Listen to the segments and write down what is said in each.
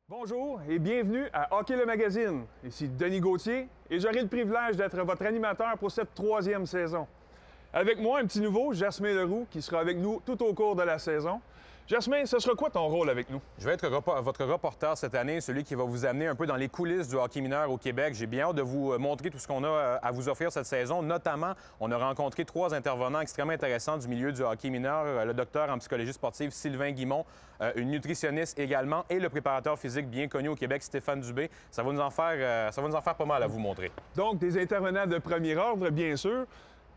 Bonjour et bienvenue à Hockey le Magazine. Ici Denis Gauthier et j'aurai le privilège d'être votre animateur pour cette troisième saison. Avec moi, un petit nouveau, Jasmin Leroux, qui sera avec nous tout au cours de la saison. Jasmin, ce sera quoi ton rôle avec nous? Je vais être votre reporter cette année, celui qui va vous amener un peu dans les coulisses du hockey mineur au Québec. J'ai bien hâte de vous montrer tout ce qu'on a à vous offrir cette saison. Notamment, on a rencontré trois intervenants extrêmement intéressants du milieu du hockey mineur. Le docteur en psychologie sportive Sylvain Guimont, une nutritionniste également, et le préparateur physique bien connu au Québec, Stéphane Dubé. Ça va nous en faire pas mal à vous montrer. Donc, des intervenants de premier ordre, bien sûr.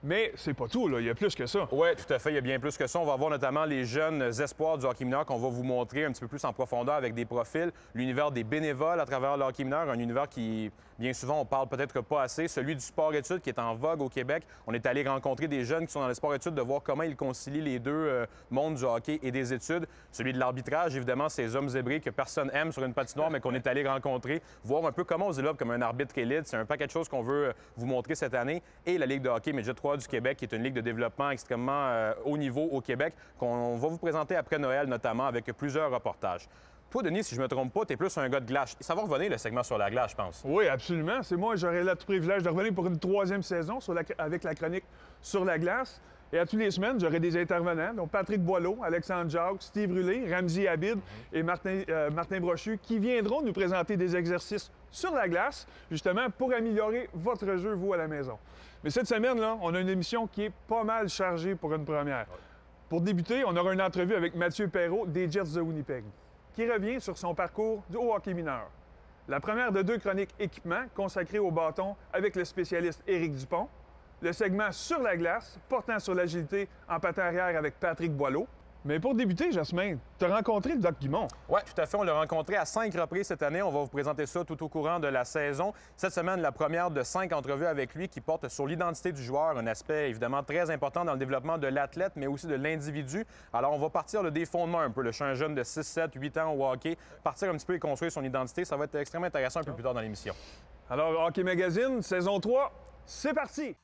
Mais c'est pas tout, là. Il y a plus que ça. Oui, tout à fait. Il y a bien plus que ça. On va voir notamment les jeunes espoirs du hockey mineur qu'on va vous montrer un petit peu plus en profondeur avec des profils. L'univers des bénévoles à travers le hockey mineur, un univers qui, bien souvent, on parle peut-être pas assez. Celui du sport-études qui est en vogue au Québec. On est allé rencontrer des jeunes qui sont dans le sport-études, de voir comment ils concilient les deux mondes du hockey et des études. Celui de l'arbitrage, évidemment, ces hommes zébrés que personne aime sur une patinoire, mais qu'on est allé rencontrer, voir un peu comment on se développe comme un arbitre élite. C'est un paquet de choses qu'on veut vous montrer cette année. Et la Ligue de hockey Midget 3 du Québec, qui est une ligue de développement extrêmement haut niveau au Québec, qu'on va vous présenter après Noël, notamment, avec plusieurs reportages. Toi, Denis, si je ne me trompe pas, tu es plus un gars de glace. Ça va revenir, le segment sur la glace, je pense. Oui, absolument. C'est moi, j'aurai le privilège de revenir pour une troisième saison avec la chronique sur la glace. Et à toutes les semaines, j'aurai des intervenants, donc Patrick Boileau, Alexandre Jacques, Steve Rulé, Ramzi Habib et Martin Brochu, qui viendront nous présenter des exercices sur la glace, justement, pour améliorer votre jeu, vous, à la maison. Mais cette semaine-là, on a une émission qui est pas mal chargée pour une première. Ouais. Pour débuter, on aura une entrevue avec Mathieu Perrault des Jets de Winnipeg, qui revient sur son parcours du haut hockey mineur. La première de deux chroniques équipement consacrées au bâton avec le spécialiste Éric Dupont. Le segment sur la glace, portant sur l'agilité en patin arrière avec Patrick Boileau. Mais pour débuter, Jasmin, tu as rencontré le Doc Guimont. Oui, tout à fait. On l'a rencontré à 5 reprises cette année. On va vous présenter ça tout au courant de la saison. Cette semaine, la première de 5 entrevues avec lui qui porte sur l'identité du joueur, un aspect évidemment très important dans le développement de l'athlète, mais aussi de l'individu. Alors, on va partir des fondements un peu. Je suis un jeune de 6, 7, 8 ans au hockey. Partir un petit peu et construire son identité, ça va être extrêmement intéressant un peu plus tard dans l'émission. Alors, Hockey Magazine, saison 3, c'est parti!